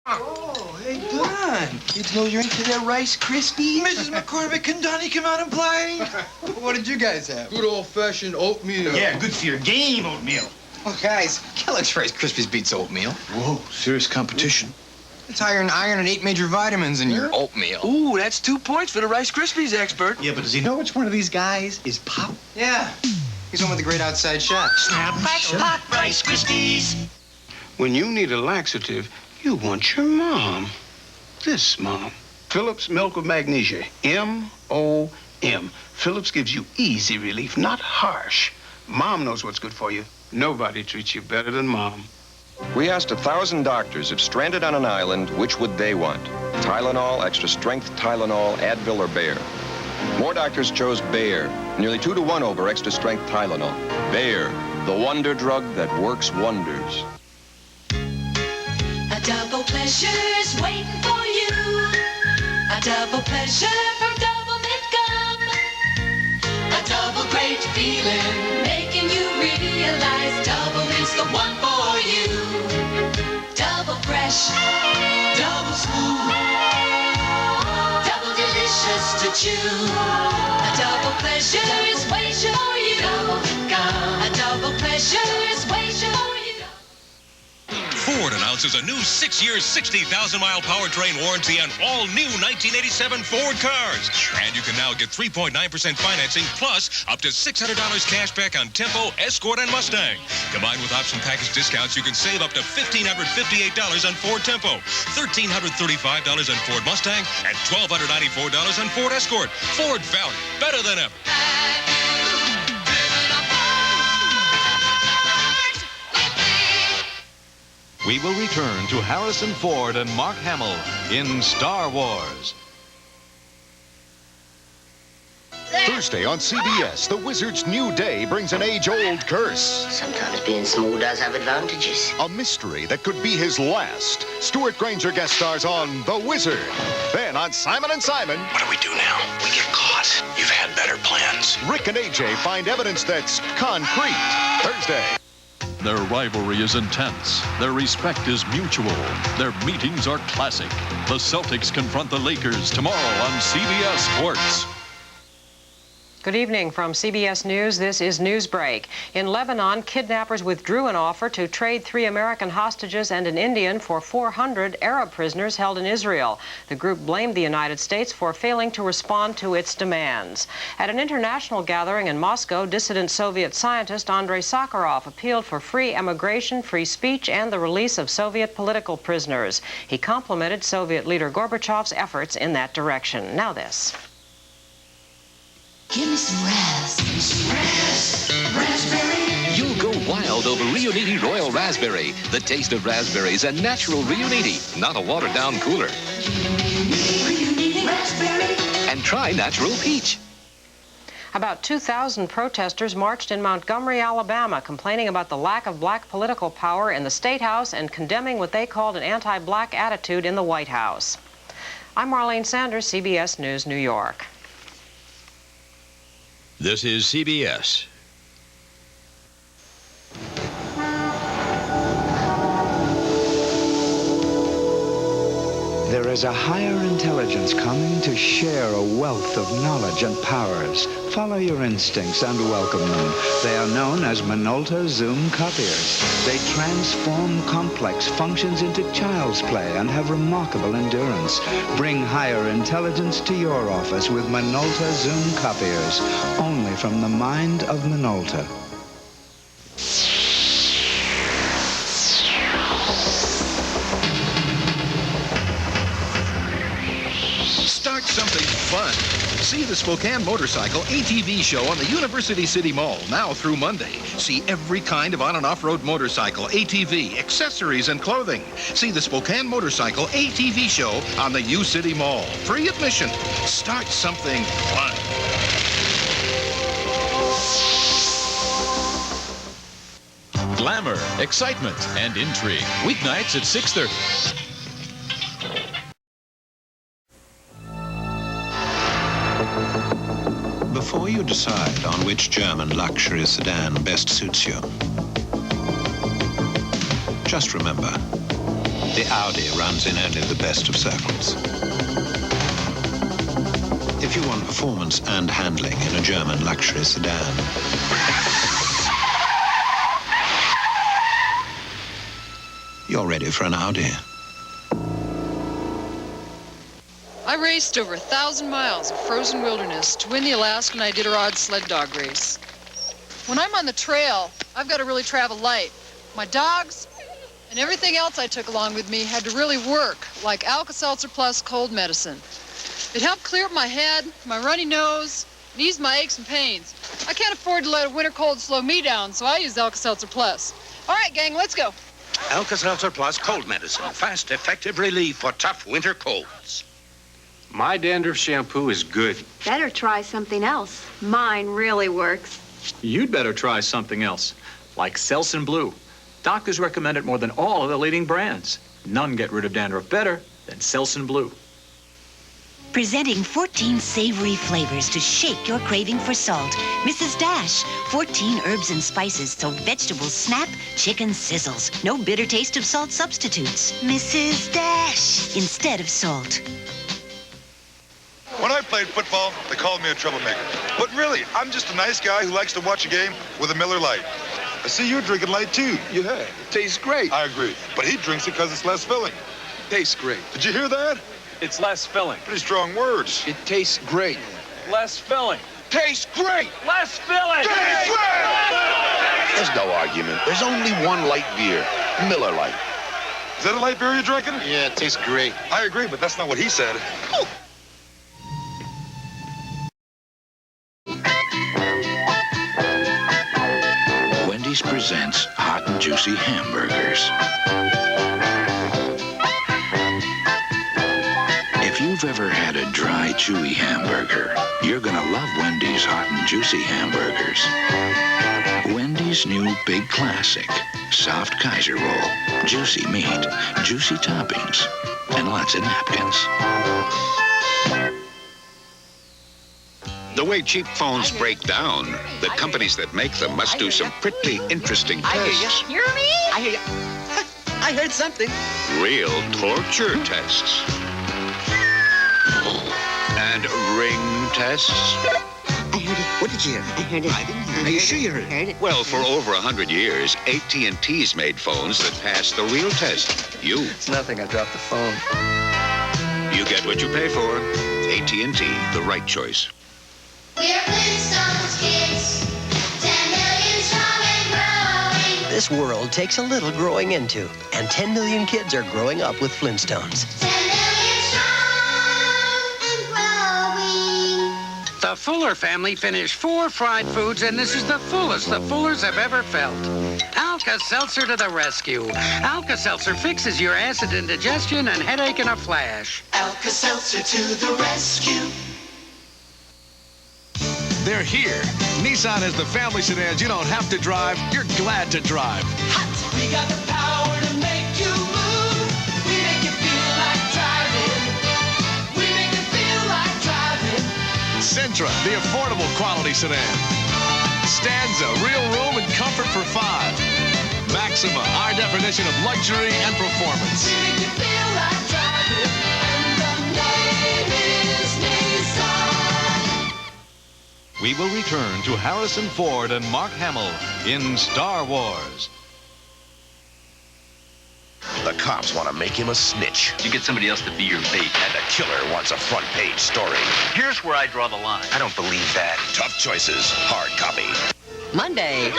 Oh, hey, Don. Kids know you're into that Rice Krispies? Mrs. McCormick, can Donnie come out and play? What did you guys have? Good old-fashioned oatmeal. Yeah, good for your game, oatmeal. Oh, guys, Kellogg's Rice Krispies beats oatmeal. Whoa, serious competition. It's higher in iron and 8 major vitamins in your oatmeal. Ooh, that's 2 points for the Rice Krispies expert. Yeah, but does he know which one of these guys is Pop? Yeah, he's one with the great outside shot. Snap, crack, pop, Rice Krispies. When you need a laxative, you want your mom. This mom. Phillips Milk with Magnesia. M-O-M. Phillips gives you easy relief, not harsh. Mom knows what's good for you. Nobody treats you better than Mom. We asked 1,000 doctors if stranded on an island, which would they want? Tylenol, extra strength Tylenol, Advil, or Bayer? More doctors chose Bayer, nearly 2 to 1 over extra strength Tylenol. Bayer, the wonder drug that works wonders. A double pleasure's waiting for you. A double pleasure from Doublemint gum. A double great feeling, making you realize double is the one for you. Double fresh, double smooth, double delicious to chew. A double pleasure is waiting for you. Doublemint gum. A double pleasure is waiting for you. Ford announces a new 6-year, 60,000-mile powertrain warranty on all new 1987 Ford cars. And you can now get 3.9% financing plus up to $600 cash back on Tempo, Escort, and Mustang. Combined with option package discounts, you can save up to $1,558 on Ford Tempo, $1,335 on Ford Mustang, and $1,294 on Ford Escort. Ford value, better than ever. We will return to Harrison Ford and Mark Hamill in Star Wars. Thursday on CBS, The Wizard's New Day brings an age-old curse. Sometimes being small does have advantages. A mystery that could be his last. Stuart Granger guest stars on The Wizard. Then on Simon & Simon... What do we do now? We get caught. You've had better plans. Rick and AJ find evidence that's concrete. Thursday. Their rivalry is intense. Their respect is mutual. Their meetings are classic. The Celtics confront the Lakers tomorrow on CBS Sports. Good evening from CBS News. This is Newsbreak. In Lebanon, kidnappers withdrew an offer to trade 3 American hostages and an Indian for 400 Arab prisoners held in Israel. The group blamed the United States for failing to respond to its demands. At an international gathering in Moscow, dissident Soviet scientist Andrei Sakharov appealed for free emigration, free speech, and the release of Soviet political prisoners. He complimented Soviet leader Gorbachev's efforts in that direction. Now this. Give me some raspberry. You'll go wild over Riunite Royal Raspberry. The taste of raspberries and natural Riunite, not a watered-down cooler. Riunite raspberry. And try natural peach. About 2,000 protesters marched in Montgomery, Alabama, complaining about the lack of black political power in the State House and condemning what they called an anti-black attitude in the White House. I'm Marlene Sanders, CBS News, New York. This is CBS. There is a higher intelligence coming to share a wealth of knowledge and powers. Follow your instincts and welcome them. They are known as Minolta Copiers. They transform complex functions into child's play and have remarkable endurance. Bring higher intelligence to your office with Minolta Copiers, only from the mind of Minolta. Start something fun. See the Spokane Motorcycle ATV show on the University City Mall now through Monday. See every kind of on and off-road motorcycle, ATV, accessories, and clothing. See the Spokane Motorcycle ATV show on the U City Mall. Free admission. Start something fun. Glamour, excitement, and intrigue. Weeknights at 6:30. Before you decide on which German luxury sedan best suits you, just remember, The Audi runs in only the best of circles. If you want performance and handling in a German luxury sedan, you're ready for an Audi. I raced over 1,000 miles of frozen wilderness to win the Alaskan Iditarod sled dog race. When I'm on the trail, I've got to really travel light. My dogs and everything else I took along with me had to really work, like Alka-Seltzer Plus cold medicine. It helped clear up my head, my runny nose, and ease my aches and pains. I can't afford to let a winter cold slow me down, so I use Alka-Seltzer Plus. All right, gang, let's go. Alka-Seltzer Plus cold medicine. Fast, effective relief for tough winter colds. My dandruff shampoo is good. Better try something else. Mine really works. You'd better try something else, like Selsun Blue. Doctors recommend it more than all of the leading brands. None get rid of dandruff better than Selsun Blue. Presenting 14 savory flavors to shake your craving for salt. Mrs. Dash, 14 herbs and spices so vegetables snap, chicken sizzles. No bitter taste of salt substitutes. Mrs. Dash, instead of salt. When I played football, they called me a troublemaker. But really, I'm just a nice guy who likes to watch a game with a Miller Lite. I see you're drinking Lite, too. Yeah, it tastes great. I agree. But he drinks it because it's less filling. Tastes great. Did you hear that? It's less filling. Pretty strong words. It tastes great. Less filling. Tastes great. Less filling. Tastes great! There's no argument. There's only one light beer, Miller Lite. Is that a light beer you're drinking? Yeah, it tastes great. I agree, but that's not what he said. Wendy's presents hot and juicy hamburgers. If you've ever had a dry, chewy hamburger, you're gonna love Wendy's hot and juicy hamburgers. Wendy's new big classic, soft Kaiser roll, juicy meat, juicy toppings, and lots of napkins. The way cheap phones break down, the companies that make them must do some pretty interesting tests. Hear me? I hear you. I heard something. Real torture tests. And ring tests. I heard it. What did you hear? I heard it. I didn't hear it. Are you sure you heard it? Well, for over 100 years, AT&T's made phones that pass the real test. It's nothing. I dropped the phone. You get what you pay for. AT&T, the right choice. We're Flintstones kids, 10 million strong and growing. This world takes a little growing into, and 10 million kids are growing up with Flintstones. 10 million strong and growing. The Fuller family finished 4 fried foods, and this is the fullest the Fullers have ever felt. Alka-Seltzer to the rescue. Alka-Seltzer fixes your acid indigestion and headache in a flash. Alka-Seltzer to the rescue. They're here. Nissan has the family sedans you don't have to drive, you're glad to drive. We got the power to make you move. We make you feel like driving. We make you feel like driving. Sentra, the affordable quality sedan. Stanza, real room and comfort for 5. Maxima, our definition of luxury and performance. We make you feel like driving. And the name is Nissan. We will return to Harrison Ford and Mark Hamill in Star Wars. The cops want to make him a snitch. You get somebody else to be your bait. And the killer wants a front-page story. Here's where I draw the line. I don't believe that. Tough choices, hard copy. Monday.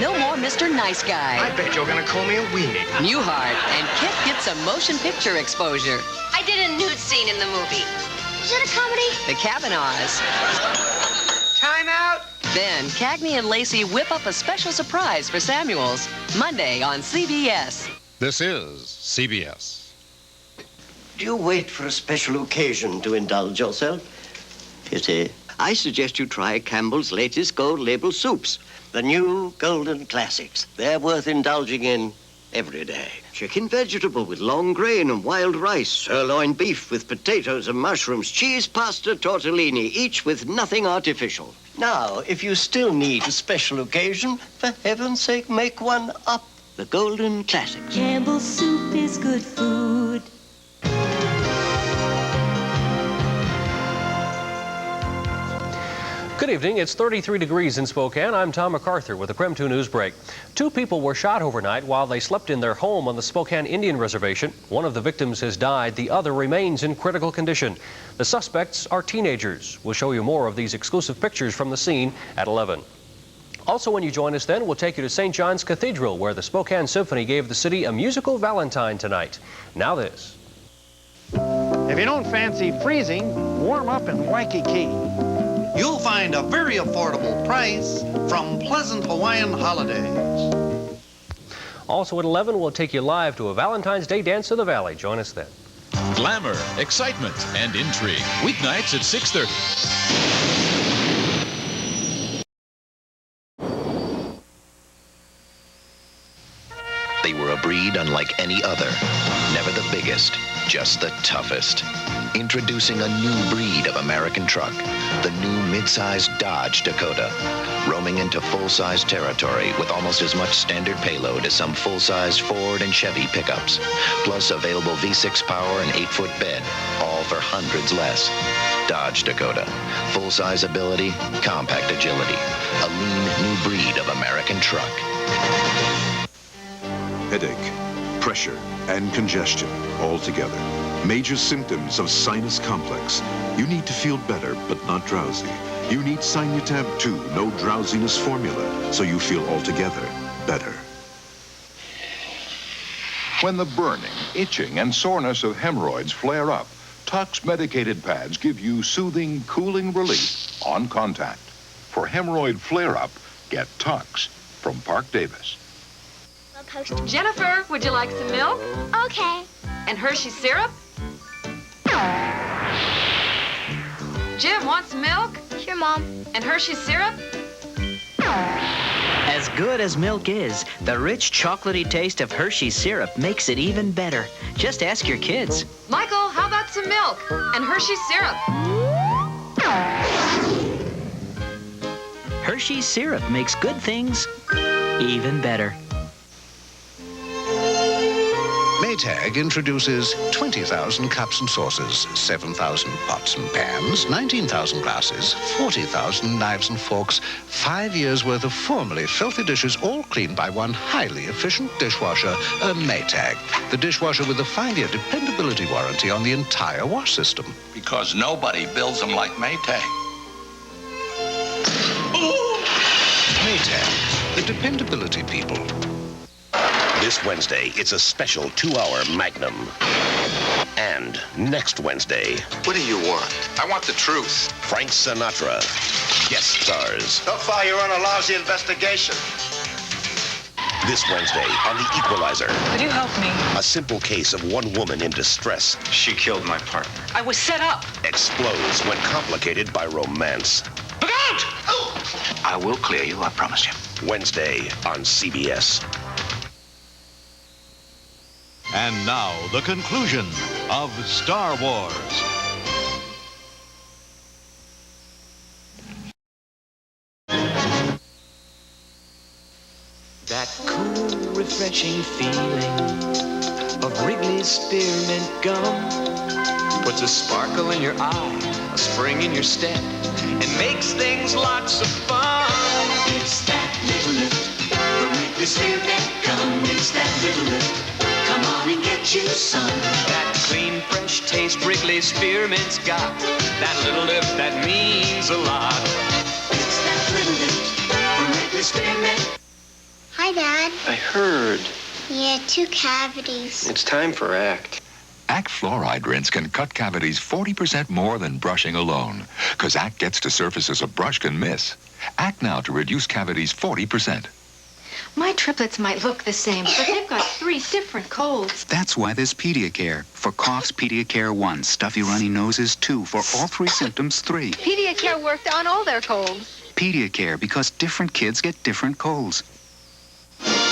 No more Mr. Nice Guy. I bet you're gonna call me a weenie. Newhart and Kit get some motion picture exposure. I did a nude scene in the movie. Is it a comedy? The Cavanaughs. Time out. Then Cagney and Lacey whip up a special surprise for Samuels. Monday on CBS. This is CBS. Do you wait for a special occasion to indulge yourself? Pity. I suggest you try Campbell's latest gold label soups. The new golden classics. They're worth indulging in every day. Chicken vegetable with long grain and wild rice. Sirloin beef with potatoes and mushrooms. Cheese pasta tortellini, each with nothing artificial. Now, if you still need a special occasion, for heaven's sake, make one up the Golden Classics. Campbell's soup is good food. Good evening. It's 33 degrees in Spokane. I'm Tom McArthur with the KREM 2 NewsBreak. 2 people were shot overnight while they slept in their home on the Spokane Indian Reservation. One of the victims has died. The other remains in critical condition. The suspects are teenagers. We'll show you more of these exclusive pictures from the scene at 11. Also, when you join us then, we'll take you to St. John's Cathedral, where the Spokane Symphony gave the city a musical Valentine tonight. Now this. If you don't fancy freezing, warm up in Waikiki. You'll find a very affordable price from pleasant Hawaiian holidays. Also at 11, we'll take you live to a Valentine's Day dance in the Valley. Join us then. Glamour, excitement, and intrigue. Weeknights at 6:30. They were a breed unlike any other. Never the biggest, just the toughest. Introducing a new breed of American truck, the new mid-size Dodge Dakota, roaming into full-size territory with almost as much standard payload as some full-size Ford and Chevy pickups, plus available V6 power and 8-foot bed, all for hundreds less. Dodge Dakota, full-size ability, compact agility, a lean new breed of American truck. Headache, pressure, and congestion all together. Major symptoms of sinus complex. You need to feel better, but not drowsy. You need Sinutab 2 no drowsiness formula, so you feel altogether better. When the burning, itching, and soreness of hemorrhoids flare up, Tux medicated pads give you soothing, cooling relief on contact. For hemorrhoid flare-up, get Tux from Park Davis. Jennifer, would you like some milk? Okay. And Hershey syrup? Jim, want some milk? Sure, Mom. And Hershey syrup? As good as milk is, the rich chocolatey taste of Hershey syrup makes it even better. Just ask your kids. Michael, how about some milk? And Hershey syrup? Hershey syrup makes good things even better. Maytag introduces 20,000 cups and saucers, 7,000 pots and pans, 19,000 glasses, 40,000 knives and forks, 5 years' worth of formerly filthy dishes, all cleaned by one highly efficient dishwasher, Maytag. The dishwasher with a 5-year dependability warranty on the entire wash system. Because nobody builds them like Maytag. Maytag, the dependability people. This Wednesday, it's a special 2-hour Magnum. And next Wednesday... What do you want? I want the truth. Frank Sinatra, guest stars. So far, you're on a lousy investigation. This Wednesday on The Equalizer. Could you help me? A simple case of one woman in distress. She killed my partner. I was set up. Explodes when complicated by romance. Look out! Oh. I will clear you, I promise you. Wednesday on CBS. And now, the conclusion of Star Wars. That cool, refreshing feeling of Wrigley's Spearmint Gum puts a sparkle in your eye, a spring in your step, and makes things lots of fun. It's that little lift from Wrigley's Spearmint Gum. It's that little lift. Come on and get you some. That clean, fresh taste Wrigley's Spearmint's got. That little lift that means a lot. It's that little lift from Wrigley's Spearmint. Hi, Dad. I heard. Yeah, 2 cavities. It's time for ACT. ACT fluoride rinse can cut cavities 40% more than brushing alone. Because ACT gets to surfaces a brush can miss. ACT now to reduce cavities 40%. My triplets might look the same, but they've got 3 different colds. That's why there's Pediacare. For coughs, Pediacare 1. Stuffy, runny noses, 2. For all 3 symptoms, 3. Pediacare worked on all their colds. Pediacare, because different kids get different colds.